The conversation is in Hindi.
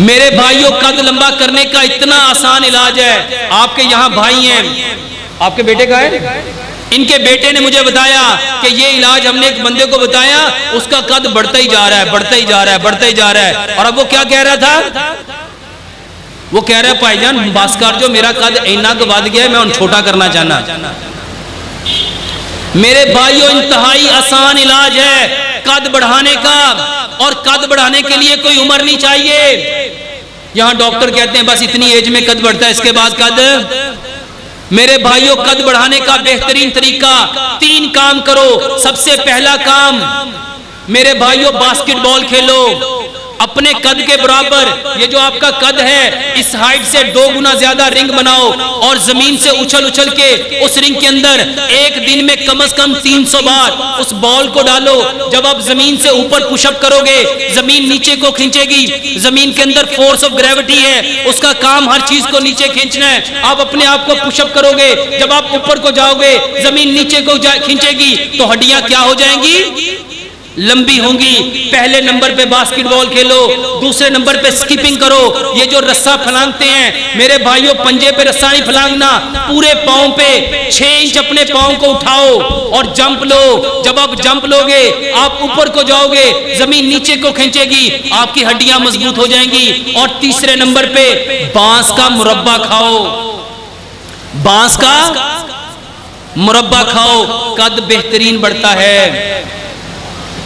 मेरे भाइयों, कद लंबा करने का इतना आसान इलाज है। आपके यहाँ भाई हैं, आपके बेटे का है, इनके बेटे ने मुझे बताया कि ये इलाज हमने एक बंदे को बताया, उसका कद बढ़ता ही जा रहा है, बढ़ता ही जा रहा है, बढ़ता ही जा रहा है। और अब वो क्या कह रहा था? वो कह रहा है भाईजान भास्कर जो मेरा कद इन्ना क वध गया, मैं उन छोटा करना चाहना। मेरे भाइयों, इंतहाई आसान इलाज है कद बढ़ाने का, और कद बढ़ाने के लिए कोई उम्र नहीं चाहिए। यहां डॉक्टर कहते हैं बस इतनी एज में कद बढ़ता है, इसके बाद कद। मेरे भाइयों, कद बढ़ाने का बेहतरीन तरीका, 3 काम करो। सबसे पहला काम मेरे भाइयों, बास्केटबॉल खेलो अपने कद के बराबर। ये जो आपका कद है, इस हाइट से 2 गुना ज्यादा रिंग बनाओ और जमीन से उछल उछल के उस रिंग के अंदर एक दिन में कम से कम 300 बार उस बॉल को डालो। जब आप जमीन से ऊपर पुशअप करोगे, जमीन नीचे को खींचेगी। जमीन के अंदर फोर्स ऑफ ग्रेविटी है, उसका काम हर चीज को नीचे खींचना है। आप अपने आप को पुशअप करोगे, जब आप ऊपर को जाओगे जमीन नीचे को खींचेगी, तो हड्डियां क्या हो जाएंगी? लंबी होंगी। पहले नंबर पे बास्केटबॉल खेलो, दूसरे नंबर पे स्कीपिंग करो। ये जो रस्सा फलांगते हैं मेरे भाइयों, पंजे पे रस्सा नहीं फलांगना, पूरे पांव पे 6 इंच अपने पांव को उठाओ और जंप लो। जब आप जंप लोगे, आप ऊपर को जाओगे, जमीन नीचे को खींचेगी, आपकी हड्डियां मजबूत हो जाएंगी। और तीसरे नंबर पे बांस का मुरब्बा खाओ, बांस का मुरब्बा खाओ, कद बेहतरीन बढ़ता है।